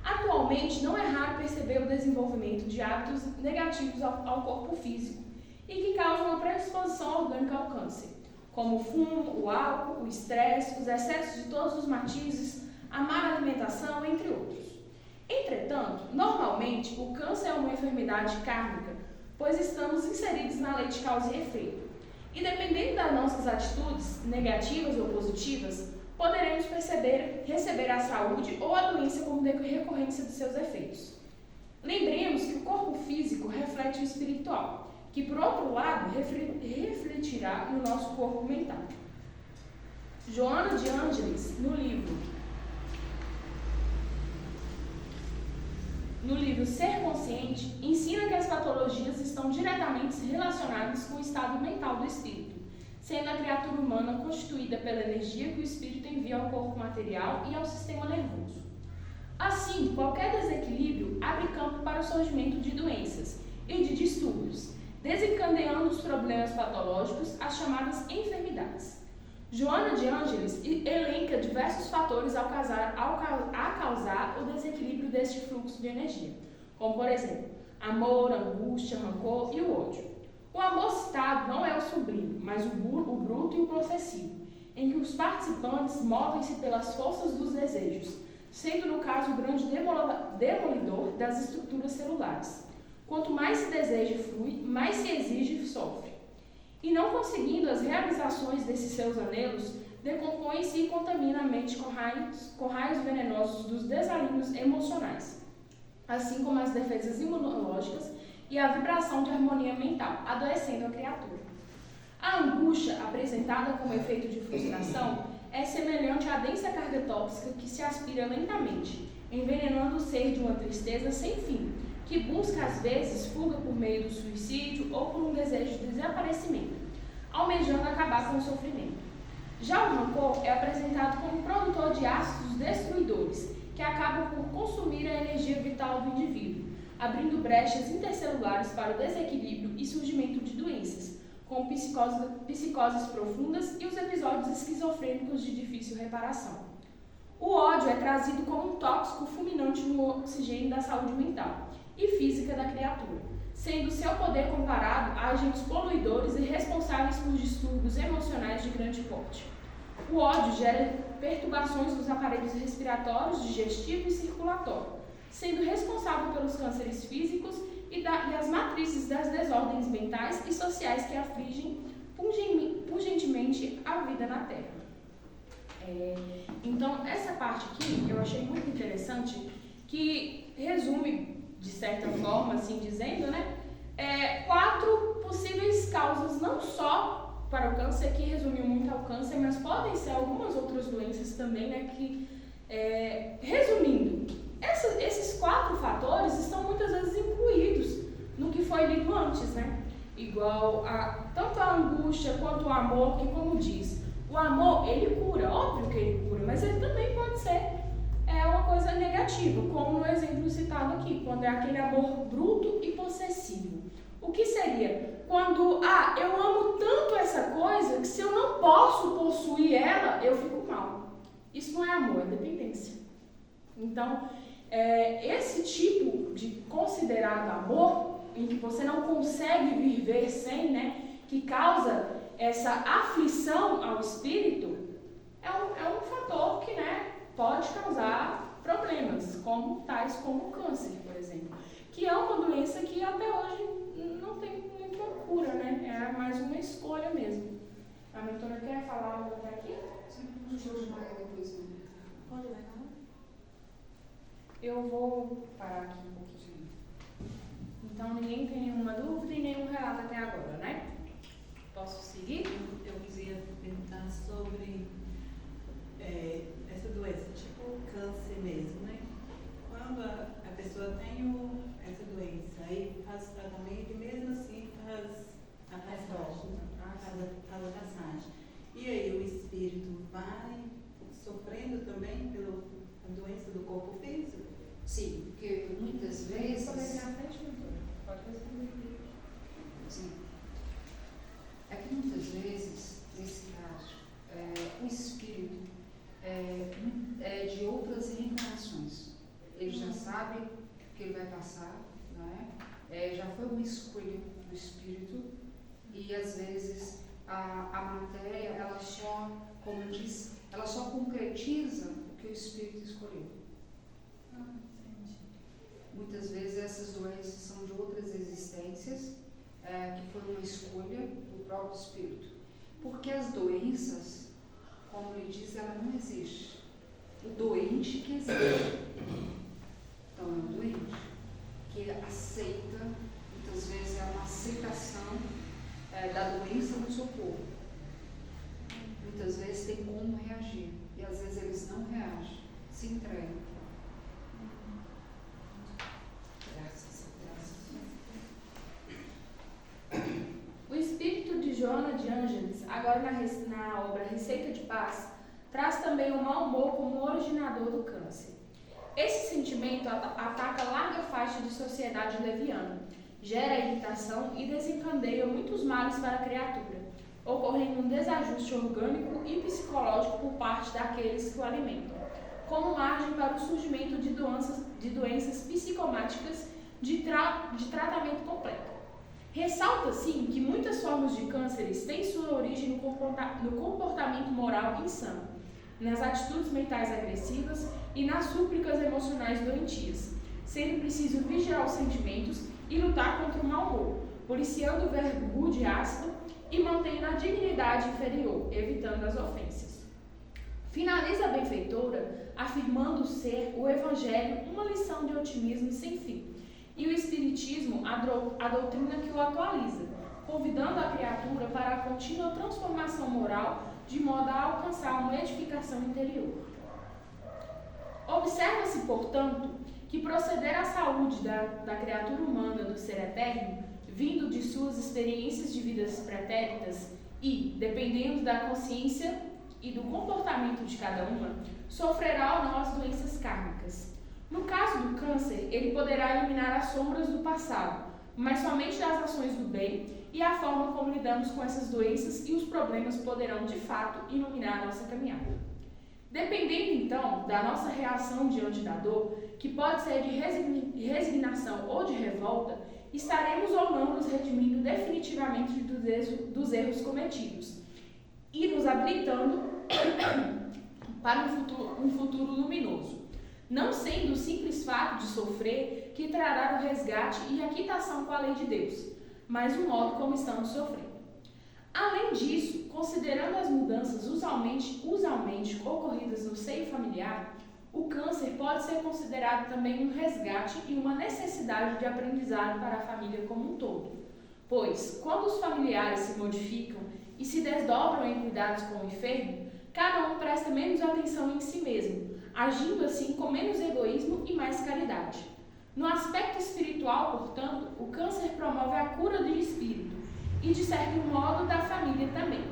Atualmente, não é raro perceber o desenvolvimento de hábitos negativos ao corpo físico e que causam uma predisposição orgânica ao câncer, como o fumo, o álcool, o estresse, os excessos de todos os matizes, a má alimentação, entre outros. Entretanto, normalmente, o câncer é uma enfermidade kármica, pois estamos inseridos na lei de causa e efeito. E dependendo das nossas atitudes, negativas ou positivas, poderemos receber a saúde ou a doença como recorrência dos seus efeitos. Lembremos que o corpo físico reflete o espiritual, que por outro lado refletirá no nosso corpo mental. Joana de Ângeles, no livro Ser Consciente, ensina que as patologias estão diretamente relacionadas com o estado mental do espírito, sendo a criatura humana constituída pela energia que o espírito envia ao corpo material e ao sistema nervoso. Assim, qualquer desequilíbrio abre campo para o surgimento de doenças e de distúrbios, desencadeando os problemas patológicos, as chamadas enfermidades. Joana de Ângeles elenca diversos fatores a causar o desequilíbrio deste fluxo de energia, como, por exemplo, amor, angústia, rancor e o ódio. O amor citado não é o sublime, mas o bruto e o possessivo, em que os participantes movem-se pelas forças dos desejos, sendo no caso o grande demolidor das estruturas celulares. Quanto mais se deseja e flui, mais se exige e sofre. E não conseguindo as realizações desses seus anelos, decompõe-se e contamina a mente com raios venenosos dos desalinhos emocionais, assim como as defesas imunológicas e a vibração de harmonia mental, adoecendo a criatura. A angústia, apresentada como efeito de frustração, é semelhante à densa carga tóxica que se aspira lentamente, envenenando o ser de uma tristeza sem fim, que busca às vezes fuga por meio do suicídio ou por um desejo de desaparecimento, almejando acabar com o sofrimento. Já o rancor é apresentado como produtor de ácidos destruidores, que acabam por consumir a energia vital do indivíduo, abrindo brechas intercelulares para o desequilíbrio e surgimento de doenças, como psicoses profundas e os episódios esquizofrênicos de difícil reparação. O ódio é trazido como um tóxico fulminante no oxigênio da saúde mental e física da criatura, sendo seu poder comparado a agentes poluidores e responsáveis por distúrbios emocionais de grande porte. O ódio gera perturbações nos aparelhos respiratórios, digestivo e circulatório, sendo responsável pelos cânceres físicos e as matrizes das desordens mentais e sociais que afligem urgentemente a vida na Terra. Então, essa parte aqui eu achei muito interessante, que resume, de certa forma, assim dizendo, né, 4 possíveis causas, não só para o câncer, que resumiu muito ao câncer, mas podem ser algumas outras doenças também, né, que, resumindo, esses 4 fatores estão muitas vezes incluídos no que foi lido antes, né, igual tanto a angústia quanto o amor, que como diz, o amor, ele cura, óbvio que ele cura, mas ele também pode ser uma coisa negativa, como no exemplo citado aqui, quando é aquele amor bruto e possessivo. O que seria? Quando, eu amo tanto essa coisa que se eu não posso possuir ela, eu fico mal. Isso não é amor, é dependência. Então, esse tipo de considerado amor, em que você não consegue viver sem, né, que causa essa aflição ao espírito, é um fator que, né, pode causar problemas, tais como o câncer, por exemplo, que é uma doença que até hoje não tem muita cura, né? É mais uma escolha mesmo. A mentora quer falar algo até aqui? Sim, deixa eu chamar depois. Pode levar? Eu vou parar aqui um pouquinho. Então, ninguém tem nenhuma dúvida e nenhum relato até agora, né? Posso seguir? Eu queria perguntar sobre essa doença, tipo câncer mesmo, né? Quando a pessoa tem essa doença, aí faz o tratamento e mesmo assim faz a passagem, faz a passagem. E aí o espírito vai sofrendo também pela doença do corpo físico? Sim, porque muitas vezes. Pode vir na frente, mentora. Pode responder. Sim. É que muitas vezes, nesse caso, o espírito é de outras reencarnações. Ele já sabe que ele vai passar, não é? Já foi uma escolha do espírito e às vezes a matéria, ela só, como eu disse, ela só concretiza o que o espírito escolheu. Muitas vezes essas doenças são de outras existências, que foram uma escolha do próprio espírito. Porque as doenças, como ele diz, ela não existe. O doente que existe. Então é um doente que aceita, muitas vezes é uma aceitação da doença no seu corpo. Muitas vezes tem como reagir. E às vezes eles não reagem, se entregam. O espírito de Joana de Ângeles, agora na obra Receita de Paz, traz também o mau humor como originador do câncer. Esse sentimento ataca larga faixa de sociedade leviana, gera irritação e desencadeia muitos males para a criatura, ocorrendo um desajuste orgânico e psicológico por parte daqueles que o alimentam, como margem para o surgimento de doenças psicomáticas de tratamento completo. Ressalta-se que muitas formas de cânceres têm sua origem no comportamento moral insano, nas atitudes mentais agressivas e nas súplicas emocionais doentias, sendo preciso vigiar os sentimentos e lutar contra o mau humor, policiando o verbo rude e ácido e mantendo a dignidade inferior, evitando as ofensas. Finaliza a benfeitora afirmando ser o Evangelho uma lição de otimismo sem fim, e o Espiritismo a doutrina que o atualiza, convidando a criatura para a contínua transformação moral de modo a alcançar uma edificação interior. Observa-se, portanto, que proceder à saúde da criatura humana do ser eterno, vindo de suas experiências de vidas pretéritas e, dependendo da consciência e do comportamento de cada uma, sofrerá ou não as doenças kármicas. No caso do câncer, ele poderá eliminar as sombras do passado, mas somente das ações do bem e a forma como lidamos com essas doenças e os problemas poderão, de fato, iluminar a nossa caminhada. Dependendo, então, da nossa reação diante da dor, que pode ser de resignação ou de revolta, estaremos ou não nos redimindo definitivamente dos erros cometidos e nos habilitando para um futuro luminoso, não sendo o simples fato de sofrer que trará o resgate e a quitação com a lei de Deus, mas o modo como estamos sofrendo. Além disso, considerando as mudanças usualmente ocorridas no seio familiar, o câncer pode ser considerado também um resgate e uma necessidade de aprendizado para a família como um todo, pois, quando os familiares se modificam e se desdobram em cuidados com o enfermo, cada um presta menos atenção em si mesmo, agindo assim com menos egoísmo e mais caridade. No aspecto espiritual, portanto, o câncer promove a cura do espírito e, de certo modo, da família também.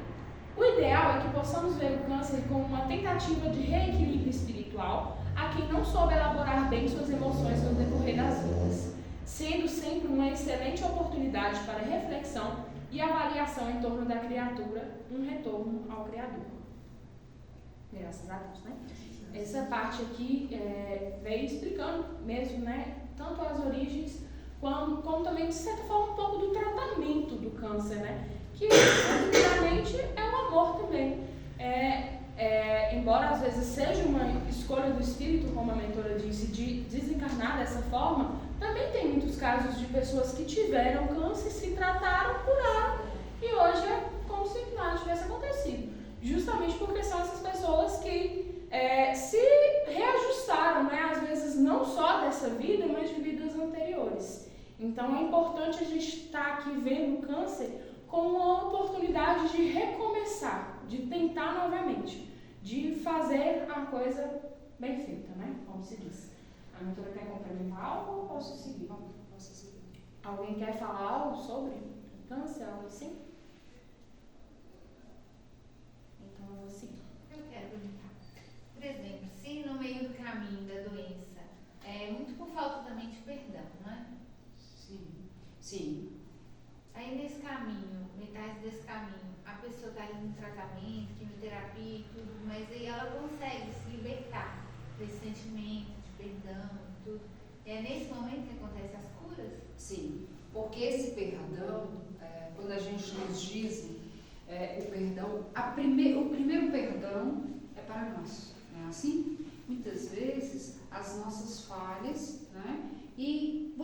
O ideal é que possamos ver o câncer como uma tentativa de reequilíbrio espiritual a quem não soube elaborar bem suas emoções no decorrer das vidas, sendo sempre uma excelente oportunidade para reflexão e avaliação em torno da criatura, um retorno ao Criador. Graças a Deus, né? Essa parte aqui veio explicando mesmo, né? Tanto as origens, como também, de certa forma, um pouco do tratamento do câncer, né? Que, basicamente, é o amor também. Embora às vezes seja uma escolha do espírito, como a mentora disse, de desencarnar dessa forma, também tem muitos casos de pessoas que tiveram câncer, se trataram, curaram, e hoje é como se nada tivesse acontecido. Justamente porque são essas pessoas que se reajustaram, né? Às vezes não só dessa vida, mas de vidas anteriores. Então é importante a gente estar aqui vendo o câncer como uma oportunidade de recomeçar, de tentar novamente, de fazer a coisa bem feita, né? Como se diz. A mentora quer complementar algo ou posso seguir? Posso seguir. Alguém quer falar algo sobre câncer, algo assim? Então eu vou seguir. Eu quero perguntar. Por exemplo, se no meio do caminho da doença, muito por falta também de perdão, não é? Sim. Aí nesse caminho, metade desse caminho, a pessoa está ali no tratamento, quimioterapia e tudo, mas aí ela consegue se libertar desse sentimento de perdão e tudo. É nesse momento que acontecem as curas? Sim, porque esse perdão, quando a gente nos diz o perdão, o primeiro perdão é para nós, não é assim? Muitas vezes as nossas falhas, né? E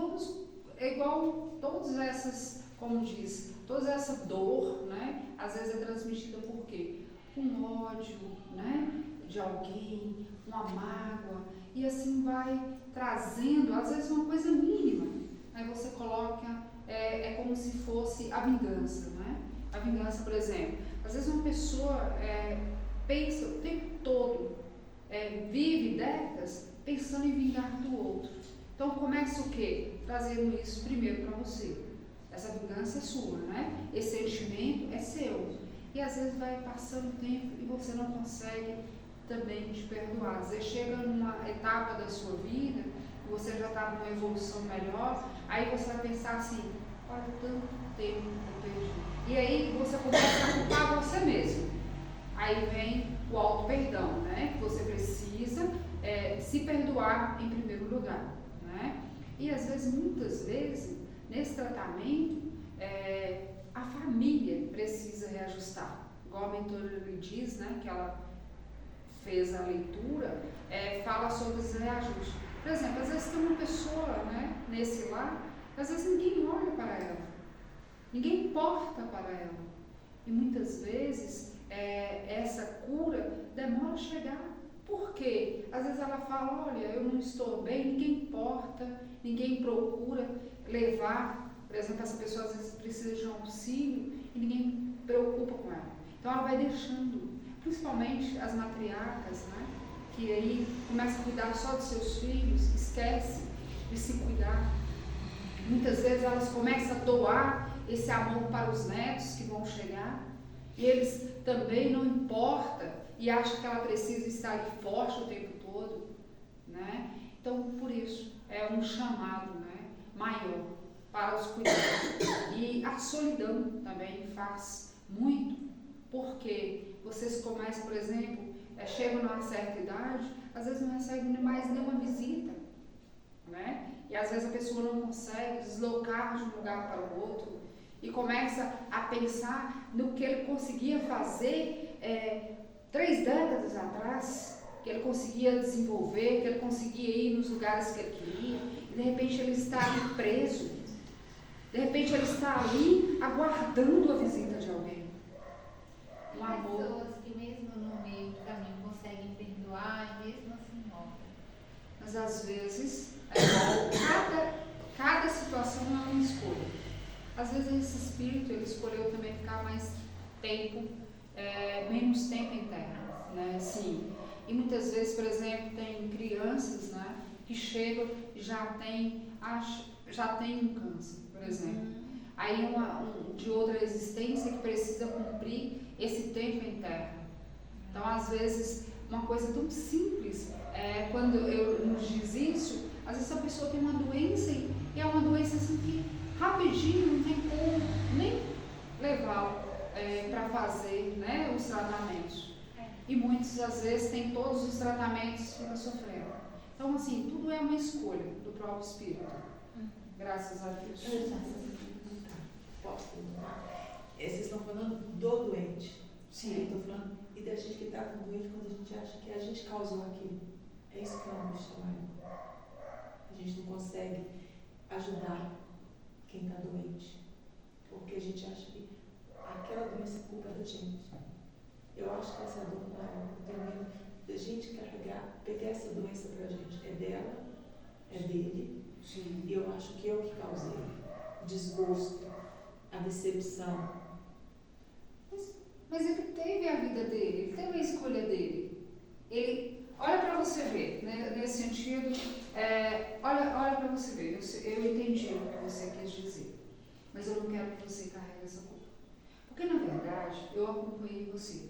igual todas essas, como diz, toda essa dor, né? Às vezes é transmitida por quê? Com ódio, né? De alguém, uma mágoa, e assim vai trazendo, às vezes, uma coisa mínima. Aí você coloca, é como se fosse a vingança, né? A vingança, por exemplo, às vezes uma pessoa pensa o tempo todo, vive décadas pensando em vingar do outro. Então começa o quê? Trazendo isso primeiro para você. Essa vingança é sua, né? Esse sentimento é seu. E às vezes vai passando o tempo e você não consegue também te perdoar. Às vezes chega numa etapa da sua vida, você já está numa evolução melhor, aí você vai pensar assim, olha, tanto tempo que eu perdi. E aí você começa a culpar você mesmo. Aí vem o auto-perdão, né? Que você precisa se perdoar em primeiro lugar, né? E às vezes, muitas vezes, nesse tratamento, a família precisa reajustar. Igual a mentora lhe diz, né? Que ela fez a leitura, fala sobre os reajustes. Por exemplo, às vezes tem uma pessoa, né, nesse lar, às vezes ninguém olha para ela, ninguém importa para ela. E muitas vezes essa cura demora a chegar. Por quê? Às vezes ela fala, olha, eu não estou bem, ninguém importa, ninguém procura levar, por exemplo, essa pessoa às vezes precisa de um auxílio e ninguém preocupa com ela. Então ela vai deixando, principalmente as matriarcas, né? Que aí começa a cuidar só dos seus filhos, esquece de se cuidar. Muitas vezes elas começam a doar esse amor para os netos que vão chegar, e eles também não importam e acham que ela precisa estar ali forte o tempo todo, né? Então, por isso, é um chamado, né, maior para os cuidados. E a solidão também faz muito, porque vocês começam, por exemplo, chegam numa certa idade, às vezes não recebem mais nenhuma visita, né? E às vezes a pessoa não consegue deslocar de um lugar para o outro e começa a pensar no que ele conseguia fazer 3 décadas atrás, que ele conseguia desenvolver, que ele conseguia ir nos lugares que ele queria, e de repente ele está ali preso, de repente ele está ali aguardando a visita de alguém. Um amor. Pessoas que mesmo no meio do caminho conseguem perdoar e mesmo assim morrem. Mas às vezes, cada situação é uma escolha. Às vezes esse espírito, ele escolheu também ficar mais tempo, menos tempo em terra, né? Sim. E muitas vezes, por exemplo, tem crianças, né, que chegam e já tem um câncer, por exemplo. Aí de outra existência que precisa cumprir esse tempo em terra. Então, às vezes, uma coisa tão simples, quando eu nos diz isso, às vezes a pessoa tem uma doença e é uma doença assim que rapidinho não tem como nem levá-lo para fazer, né, os tratamentos. E muitos, às vezes, têm todos os tratamentos e ficam sofrendo. Então, assim, tudo é uma escolha do próprio Espírito. Graças a Deus. Posso perguntar? Vocês estão falando do doente. Sim. Estou falando e da gente que está com doente quando a gente acha que a gente causou aquilo. É isso que eu amo chamar. A gente não consegue ajudar quem está doente. Porque a gente acha que aquela doença é culpa da gente. Eu acho que essa dor não é. Eu tenho medo da gente carregar, pegar essa doença pra gente. É dela, é dele. Sim. E eu acho que eu que causei o desgosto, a decepção. Mas ele teve a vida dele, ele teve a escolha dele. Ele, olha para você ver, né, nesse sentido, olha para você ver, eu entendi o que você quis dizer, mas eu não quero que você carregue essa culpa. Porque, na verdade, eu acompanhei você.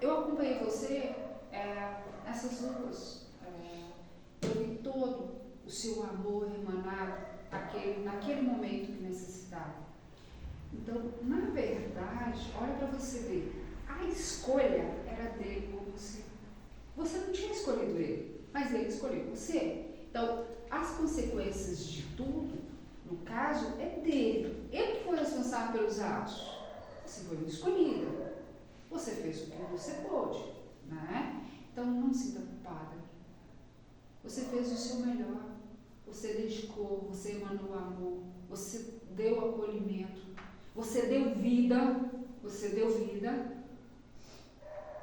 Eu acompanhei você nessas lutas. Eu vi todo o seu amor emanar naquele momento que necessitava. Então, na verdade, olha para você ver, a escolha era dele por você. Você não tinha escolhido ele, mas ele escolheu você. Então, as consequências de tudo, no caso, é dele. Ele que foi responsável pelos atos. Você foi uma escolhida. Você fez o que você pôde, né? Então, não se sinta culpada. Você fez o seu melhor. Você dedicou, você emanou amor, você deu acolhimento. Você deu vida,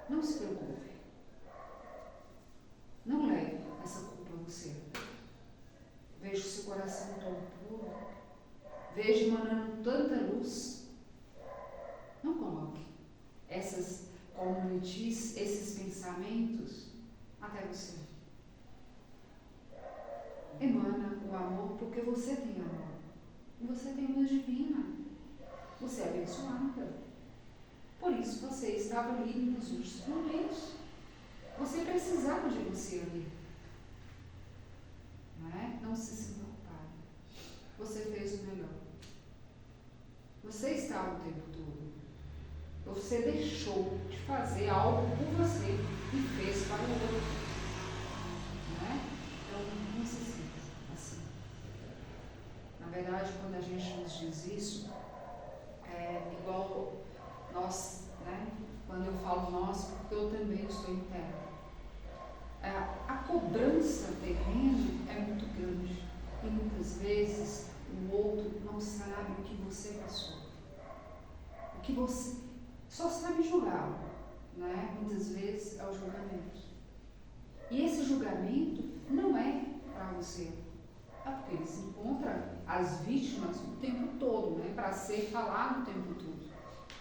não se preocupe. Não leve essa culpa a você. Veja o seu coração tão puro, veja emanando tanta luz. Não coloque esses pensamentos até você. Emana o amor porque você tem amor. Você tem luz divina. Você é abençoada. Por isso você estava ali nos últimos momentos. Você precisava de você ali. Não é? Não se sinta culpado. Você fez o melhor. Você estava o tempo todo. Você deixou de fazer algo por você e fez para o outro. Não é? Então não se sinta assim. Na verdade, quando a gente nos diz isso, igual nós, né? Quando eu falo nós, porque eu também estou em terra. A cobrança terrena é muito grande e muitas vezes o outro não sabe o que você passou. O que você só sabe julgar, né? Muitas vezes é o julgamento. E esse julgamento não é para você. É porque ele se encontra as vítimas o tempo todo, né? Para ser falado o tempo todo.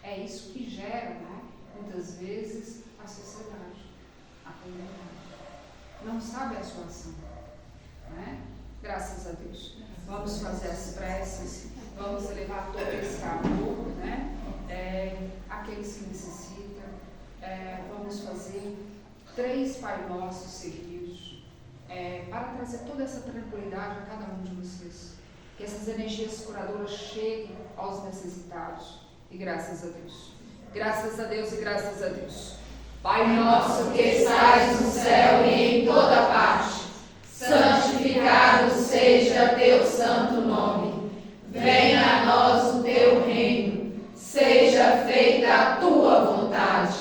É isso que gera, né? Muitas vezes, a sociedade, a comunidade. Não sabe a sua ação, né? Graças a Deus. Vamos fazer as preces, vamos levar todo esse amor, né? Aqueles que necessitam. Vamos fazer 3 Pai Nossos seguidos, para trazer toda essa tranquilidade a cada um de vocês. Que essas energias curadoras cheguem aos necessitados. E graças a Deus. Graças a Deus e graças a Deus. Pai nosso que estais no céu e em toda parte, santificado seja teu santo nome. Venha a nós o teu reino. Seja feita a tua vontade,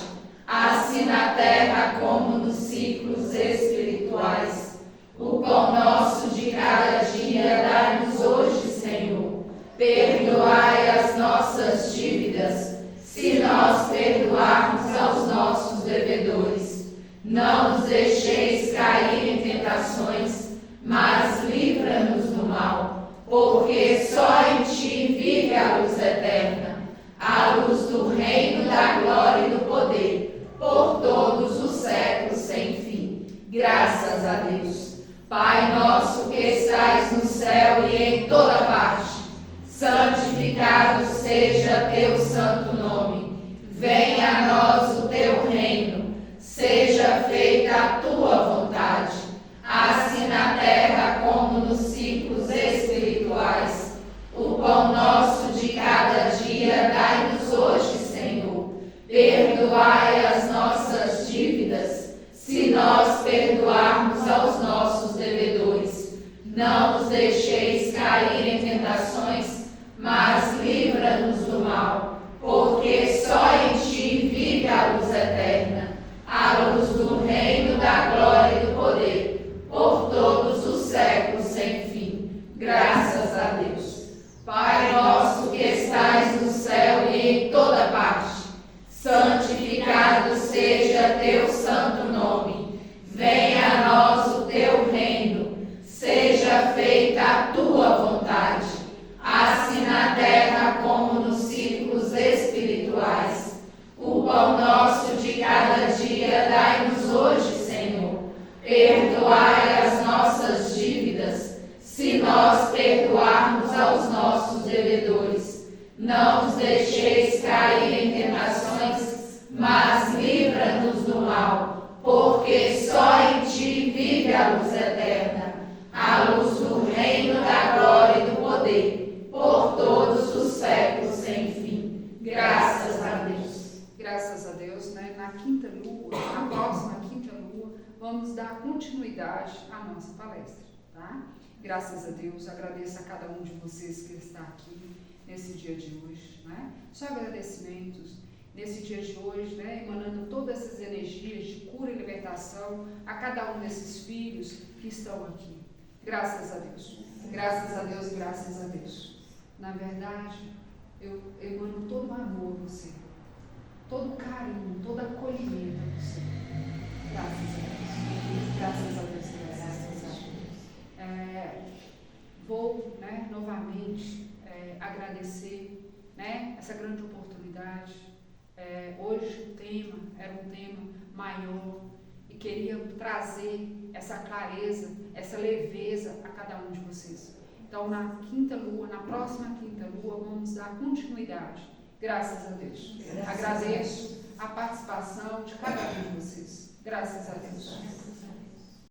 assim na terra como nos ciclos espirituais. O pão nosso de cada dia dai-nos hoje, Senhor. Perdoai as nossas dívidas, se nós perdoarmos aos nossos devedores. Não nos deixeis cair em tentações, mas livra-nos do mal, porque só em ti vive a luz eterna, a luz do reino, da glória e do poder, por todos os séculos sem fim. Graças a Deus. Pai nosso que estais no céu e em toda parte, santificado seja teu santo nome. Venha a nós o teu reino. Seja feita a tua vontade, assim na terra como nos ciclos espirituais. O pão nosso de cada dia dai-nos hoje, Senhor. Perdoai as se nós perdoarmos aos nossos devedores. Não nos deixeis cair em tentações, mas livra-nos do mal, porque só em ti vive a luz eterna, a luz do reino, da glória e do poder, por todos os séculos sem fim. Graças a Deus. Pai nosso que estais no céu e em toda parte, santificado seja teu santo nome. Venha a nós o teu reino. Seja feita a tua vontade, assim na terra como nos círculos espirituais. O pão nosso de cada dia dai-nos hoje, Senhor. Perdoai as nossas dívidas, se nós perdoarmos aos nossos devedores. Não nos deixeis cair em tentações, mas livra-nos do mal, porque só em ti vive a luz eterna, a luz do reino, da glória e do poder, por todos os séculos sem fim. Graças a Deus. Graças a Deus, né? Na quinta lua, na próxima quinta lua, vamos dar continuidade à nossa palestra, tá? Graças a Deus, agradeço a cada um de vocês que está aqui nesse dia de hoje, né? Só agradecimentos nesse dia de hoje, né? Emanando todas essas energias de cura e libertação a cada um desses filhos que estão aqui. Graças a Deus, graças a Deus, graças a Deus. Na verdade, eu emano todo o amor a você, todo o carinho, todo o acolhimento a você. Graças a Deus, graças a Deus, graças a Deus. Vou, né, novamente agradecer, né, essa grande oportunidade. Hoje o tema era um tema maior e queria trazer essa clareza, essa leveza a cada um de vocês. Então, na quinta lua, na próxima quinta lua, vamos dar continuidade. Graças a Deus. Agradeço a participação de cada um de vocês. Graças a Deus.